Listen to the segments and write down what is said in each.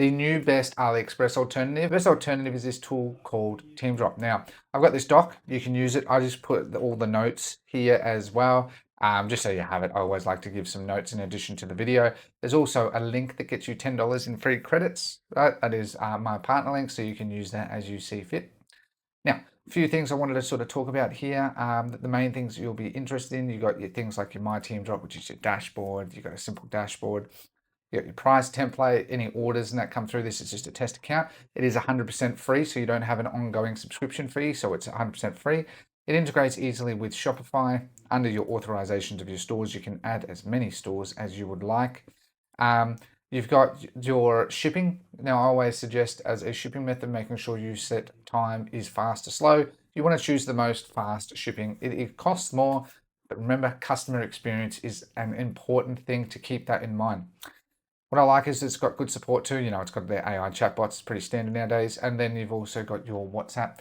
the new best AliExpress alternative. Best alternative is this tool called Team. Now, I've got this doc. You can use it. I just put all the notes here as well, just so you have it. I always like to give some notes in addition to the video. There's also a link that gets you $10 in free credits. Right? That is my partner link, so you can use that as you see fit. Now, a few things I wanted to sort of talk about here. The main things you'll be interested in, you've got your things like your My Team Drop, which is your dashboard. You've got a simple dashboard. You got your price template, any orders and that come through. This is just a test account. It is 100% free, so you don't have an ongoing subscription fee, so it's 100% free. It integrates easily with Shopify. Under your authorizations of your stores, you can add as many stores as you would like. You've got your shipping. Now, I always suggest as a shipping method, making sure you set time is fast or slow. You want to choose the most fast shipping. It costs more, but remember, customer experience is an important thing to keep that in mind. What I like is it's got good support too. It's got the AI chatbots, it's pretty standard nowadays. And then you've also got your WhatsApp.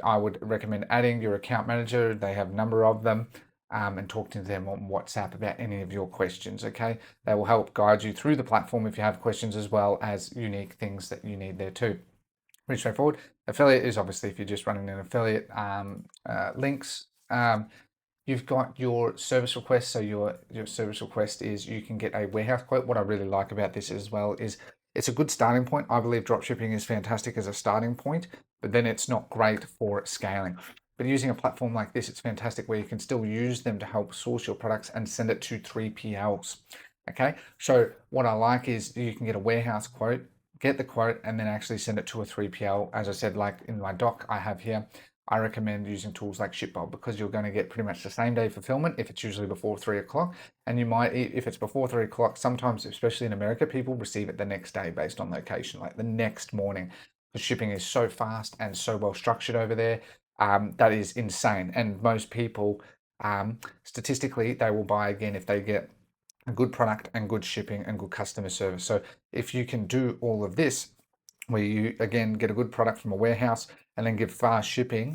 I would recommend adding your account manager. They have a number of them, and talk to them on WhatsApp about any of your questions, okay? They will help guide you through the platform if you have questions, as well as unique things that you need there too. Pretty straightforward. Affiliate is obviously if you're just running an affiliate, links. You've got your service request. So your service request is you can get a warehouse quote. What I really like about this as well is it's a good starting point. I believe dropshipping is fantastic as a starting point, but then it's not great for scaling. But using a platform like this, it's fantastic where you can still use them to help source your products and send it to 3PLs. Okay, so what I like is you can get a warehouse quote, get the quote, and then actually send it to a 3PL. As I said, like in my doc I have here, I recommend using tools like Shipbolt because you're going to get pretty much the same day fulfillment if it's usually before 3 o'clock. And you might, if it's before 3 o'clock, sometimes, especially in America, people receive it the next day based on location, like the next morning. The shipping is so fast and so well structured over there. That is insane. And most people, statistically, they will buy again if they get a good product and good shipping and good customer service. So if you can do all of this, where you again get a good product from a warehouse and then give fast shipping,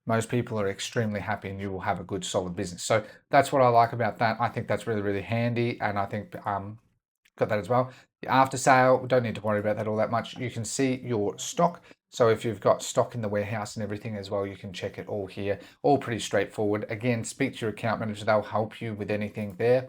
most people are extremely happy and you will have a good solid business. So that's what I like about that. I think that's really, really handy, and I think got that as well. The after sale, don't need to worry about that all that much. You can see your stock. So if you've got stock in the warehouse and everything as well, you can check it all here. All pretty straightforward. Again, speak to your account manager. They'll help you with anything there.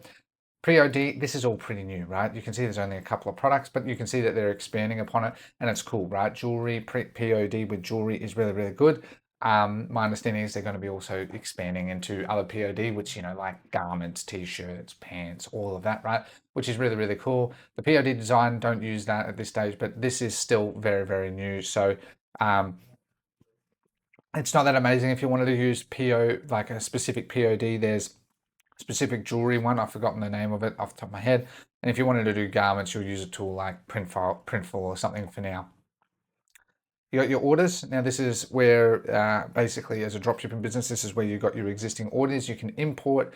Pre-OD, this is all pretty new, right? You can see there's only a couple of products, but you can see that they're expanding upon it, and it's cool, right? Jewelry, POD with jewelry is really, really good. My understanding is they're going to be also expanding into other POD, which, like garments, t-shirts, pants, all of that, right? Which is really, really cool. The POD design, don't use that at this stage, but this is still very, very new. So it's not that amazing. If you wanted to use like a specific POD, there's specific jewelry one. I've forgotten the name of it off the top of my head. And if you wanted to do garments, you'll use a tool like Printful or something for now. You got your orders. Now this is where basically as a dropshipping business, this is where you got your existing orders. You can import,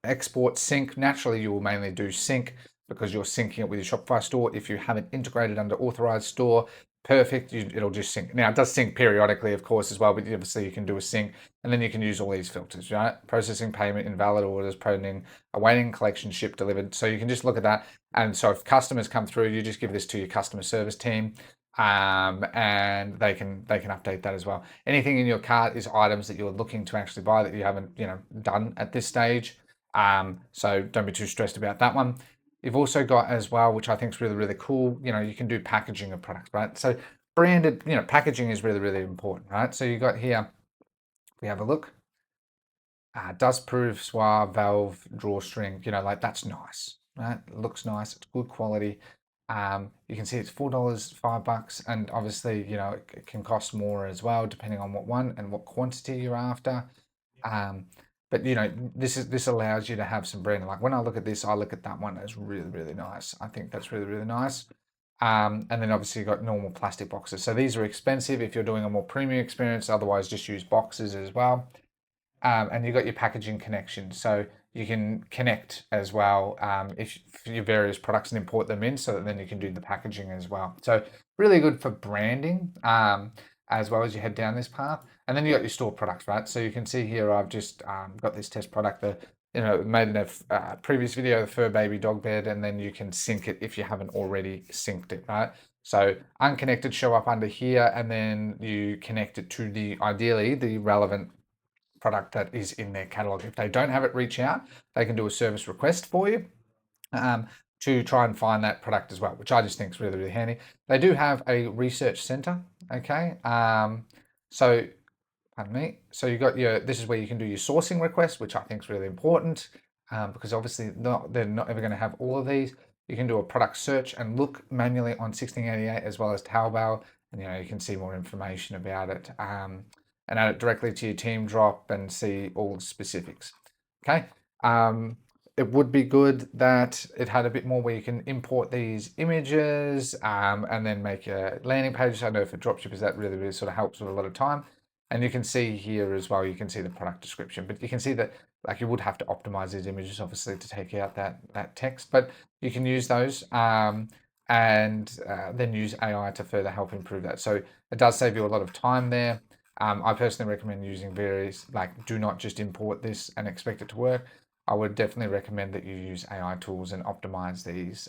export, sync. Naturally, you will mainly do sync because you're syncing it with your Shopify store. If you haven't integrated under authorized store, perfect. It'll just sync. Now it does sync periodically, of course, as well, but obviously you can do a sync, and then you can use all these filters, right? Processing payment, invalid orders, pending, awaiting collection, ship delivered. So you can just look at that. And so if customers come through, you just give this to your customer service team, and they can update that as well. Anything in your cart is items that you're looking to actually buy that you haven't done at this stage. So don't be too stressed about that one. You've also got as well, which I think is really, really cool, you can do packaging of products, right? So branded, packaging is really, really important, right? So you got here, if we have a look, dust-proof suave valve drawstring, like that's nice, right? It looks nice, it's good quality. You can see it's $4, $5, and obviously, it can cost more as well, depending on what one and what quantity you're after. But this allows you to have some branding. Like when I look at this, I look at that one as really, really nice. I think that's really, really nice. And then obviously you've got normal plastic boxes. So these are expensive if you're doing a more premium experience. Otherwise, just use boxes as well. And you've got your packaging connection. So you can connect as well for your various products and import them in, so that then you can do the packaging as well. So really good for branding as well as you head down this path. And then you got your store products, right? So you can see here I've just got this test product, made in a previous video, the fur baby dog bed, and then you can sync it if you haven't already synced it, right? So unconnected show up under here, and then you connect it to ideally the relevant product that is in their catalog. If they don't have it, reach out. They can do a service request for you um, to try and find that product as well, which I just think is really, really handy. They do have a research center. Okay. So pardon me. So you got this is where you can do your sourcing requests, which I think is really important because obviously they're not ever going to have all of these. You can do a product search and look manually on 1688 as well as Taobao, and you can see more information about it and add it directly to your team drop and see all the specifics. Okay. It would be good that it had a bit more where you can import these images and then make a landing page. I know for dropshippers that really, really sort of helps with a lot of time. And you can see here as well, you can see the product description, but you can see that like you would have to optimize these images obviously to take out that text, but you can use those and then use AI to further help improve that. So it does save you a lot of time there. I personally recommend using various, like do not just import this and expect it to work. I would definitely recommend that you use AI tools and optimize these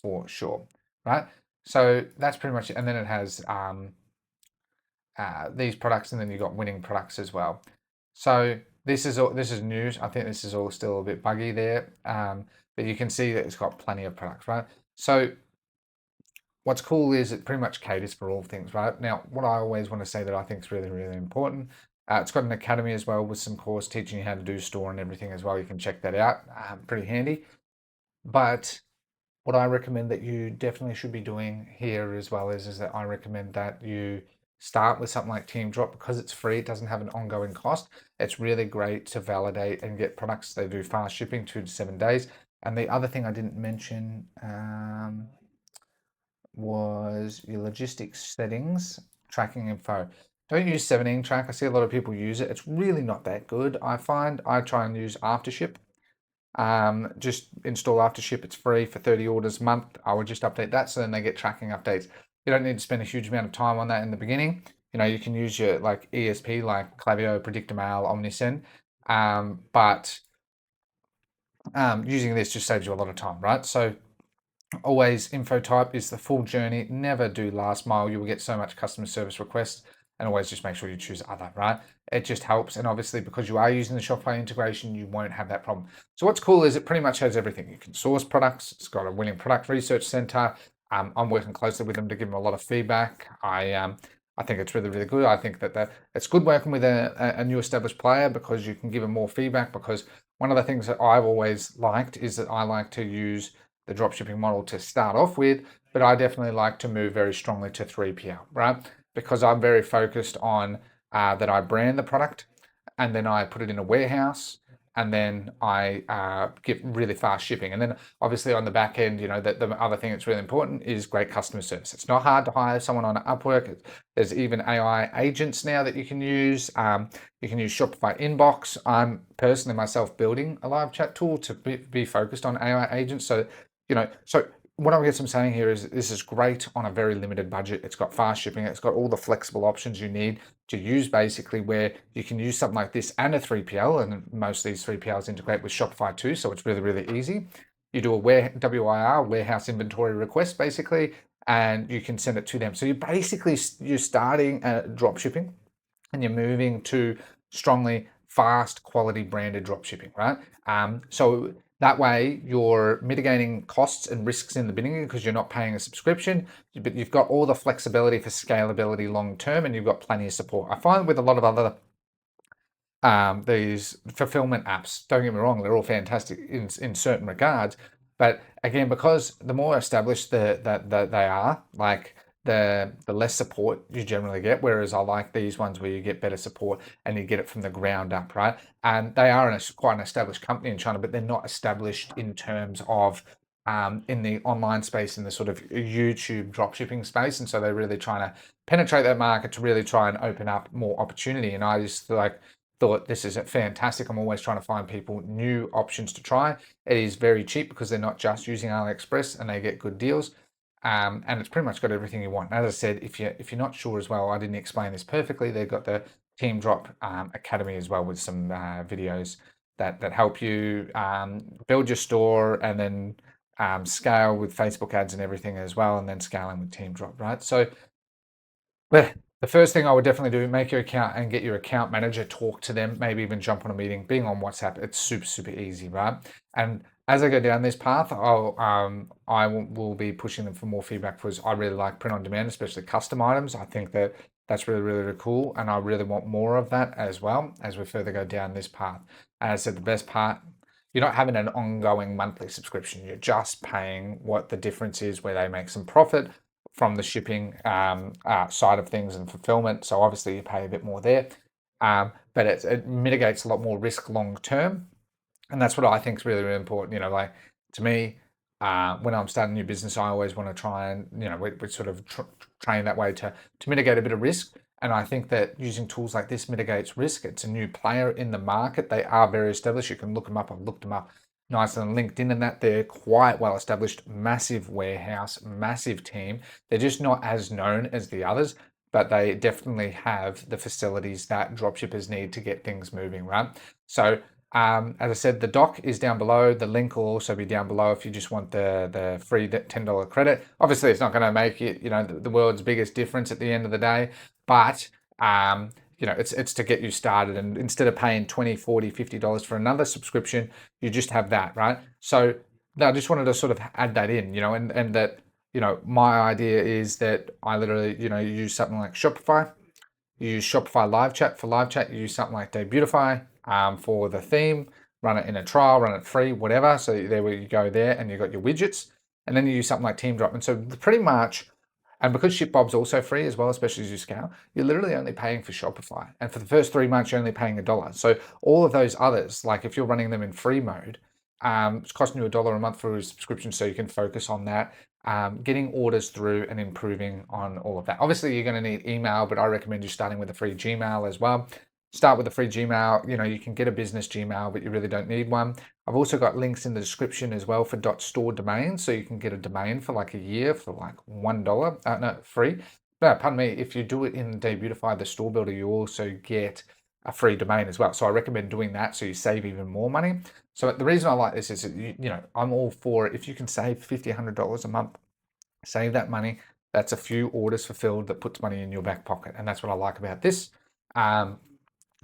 for sure, right? So that's pretty much it. And then it has these products, and then you've got winning products as well. So this is news. I think this is all still a bit buggy there, but you can see that it's got plenty of products, right? So what's cool is it pretty much caters for all things, right? Now, what I always want to say that I think is really, really important, it's got an academy as well with some course teaching you how to do store and everything as well. You can check that out. Pretty handy. But what I recommend that you definitely should be doing here as well is that I recommend that you start with something like Team Drop because it's free. It doesn't have an ongoing cost. It's really great to validate and get products. They do fast shipping, 2 to 7 days. And the other thing I didn't mention was your logistics settings, tracking info. Don't use 17 track. I see a lot of people use it. It's really not that good. I find I try and use Aftership. Just install Aftership. It's free for 30 orders a month. I would just update that so then they get tracking updates. You don't need to spend a huge amount of time on that in the beginning. You can use your like ESP, like Klaviyo, Predictamail, Omnisend, but using this just saves you a lot of time, right? So always info type is the full journey. Never do last mile. You will get so much customer service requests, and always just make sure you choose other, right? It just helps. And obviously because you are using the Shopify integration, you won't have that problem. So what's cool is it pretty much has everything. You can source products. It's got a winning product research center. I'm working closely with them to give them a lot of feedback. I think it's really, really good. I think that it's good working with a new established player because you can give them more feedback. Because one of the things that I've always liked is that I like to use the dropshipping model to start off with, but I definitely like to move very strongly to 3PL, right? Because I'm very focused on that I brand the product and then I put it in a warehouse and then I get really fast shipping. And then obviously on the back end, the other thing that's really important is great customer service. It's not hard to hire someone on Upwork. There's even AI agents now that you can use. You can use Shopify Inbox. I'm personally myself building a live chat tool to be focused on AI agents. So what I guess I'm saying here is this is great on a very limited budget. It's got fast shipping. It's got all the flexible options you need to use, basically, where you can use something like this and a 3PL, and most of these 3PLs integrate with Shopify too, so it's really, really easy. You do a WIR, warehouse inventory request, basically, and you can send it to them. So you're starting at drop shipping and you're moving to strongly fast quality branded drop shipping, right? So that way you're mitigating costs and risks in the beginning because you're not paying a subscription, but you've got all the flexibility for scalability long term, and you've got plenty of support. I find with a lot of other these fulfillment apps, don't get me wrong, they're all fantastic in certain regards, but again, because the more established that they are, like the less support you generally get. Whereas I like these ones where you get better support and you get it from the ground up, right? And they are quite an established company in China, but they're not established in terms of in the online space, in the sort of YouTube dropshipping space, and so they're really trying to penetrate that market to really try and open up more opportunity. And I just thought this is fantastic. I'm always trying to find people new options to try. It is very cheap because they're not just using AliExpress and they get good deals. And it's pretty much got everything you want. And as I said, if you're not sure as well, I didn't explain this perfectly. They've got the Team Drop Academy as well with some videos that help you build your store and then scale with Facebook ads and everything as well, and then scaling with Team Drop, right? So the first thing I would definitely do, make your account and get your account manager, talk to them, maybe even jump on a meeting. Being on WhatsApp, it's super, super easy, right? And as I go down this path, I will be pushing them for more feedback because I really like print on demand, especially custom items. I think that that's really, really, really cool. And I really want more of that as well as we further go down this path. And as I said, the best part, you're not having an ongoing monthly subscription. You're just paying what the difference is where they make some profit from the shipping side of things and fulfillment. So obviously you pay a bit more there, but it mitigates a lot more risk long term. And that's what I think is really, really important. Like to me, when I'm starting a new business, I always want to try and, we sort of train that way to mitigate a bit of risk. And I think that using tools like this mitigates risk. It's a new player in the market. They are very established. You can look them up. I've looked them up nice on LinkedIn and that. They're quite well established, massive warehouse, massive team. They're just not as known as the others, but they definitely have the facilities that dropshippers need to get things moving, right? So as I said, the doc is down below. The link will also be down below if you just want the free $10 credit. Obviously, it's not going to make it, the world's biggest difference at the end of the day, but it's to get you started. And instead of paying $20, $40, $50 for another subscription, you just have that, right? So I just wanted to sort of add that in, and that, my idea is that I literally, use something like Shopify. You use Shopify live chat. For live chat, you use something like Debutify for the theme, run it in a trial, run it free, whatever. So there you go there, and you got your widgets. And then you use something like Team Drop. And so pretty much, and because ShipBob's also free as well, especially as you scale, you're literally only paying for Shopify. And for the first 3 months, you're only paying $1. So all of those others, like if you're running them in free mode, it's costing you $1 a month for a subscription, so you can focus on that, getting orders through and improving on all of that. Obviously, you're going to need email, but I recommend you starting with a free Gmail as well. Start with a free Gmail. You can get a business Gmail, but you really don't need one. I've also got links in the description as well for .store domains, so you can get a domain for like a year for like $1. No, free. No, pardon me. If you do it in Debutify, the store builder, you also get a free domain as well. So I recommend doing that so you save even more money. So the reason I like this is that, I'm all for it. If you can save $50, $100 a month, save that money. That's a few orders fulfilled that puts money in your back pocket. And that's what I like about this.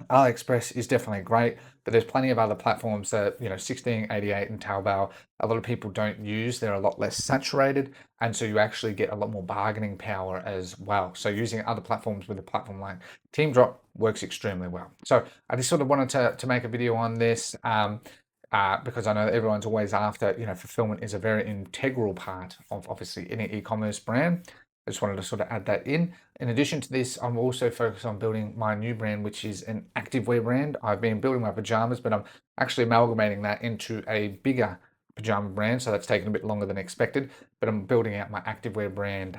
AliExpress is definitely great, but there's plenty of other platforms that, 1688 and Taobao, a lot of people don't use. They're a lot less saturated. And so you actually get a lot more bargaining power as well. So using other platforms with a platform like Team Drop works extremely well. So I just sort of wanted to make a video on this because I know that everyone's always after, fulfillment is a very integral part of obviously any e-commerce brand. I just wanted to sort of add that in. In addition to this, I'm also focused on building my new brand, which is an activewear brand. I've been building my pajamas, but I'm actually amalgamating that into a bigger pajama brand. So that's taken a bit longer than expected, but I'm building out my activewear brand.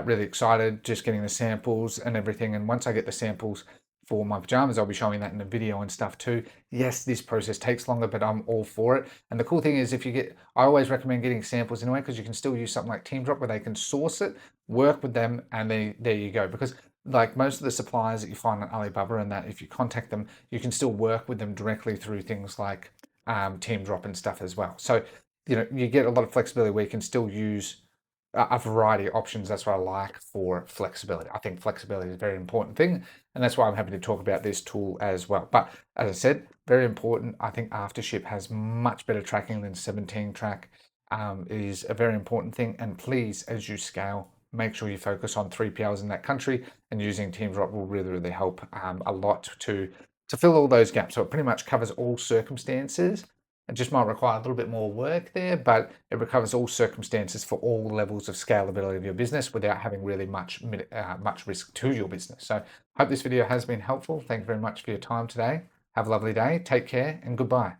Really excited, just getting the samples and everything. And once I get the samples for my pajamas, I'll be showing that in the video and stuff too. Yes, this process takes longer, but I'm all for it. And the cool thing is I always recommend getting samples anyway, because you can still use something like Team Drop where they can source it, work with them, and there you go. Because like most of the suppliers that you find on Alibaba and that, if you contact them, you can still work with them directly through things like Team Drop and stuff as well. So, you get a lot of flexibility where you can still use a variety of options. That's what I like for flexibility. I think flexibility is a very important thing, and that's why I'm happy to talk about this tool as well. But as I said, very important. I think Aftership has much better tracking than 17 track. Is a very important thing. And please, as you scale, make sure you focus on 3PLs in that country, and using Team Drop will really, really help a lot to fill all those gaps. So it pretty much covers all circumstances. It just might require a little bit more work there, but it recovers all circumstances for all levels of scalability of your business without having really much risk to your business. So I hope this video has been helpful. Thank you very much for your time today. Have a lovely day. Take care and goodbye.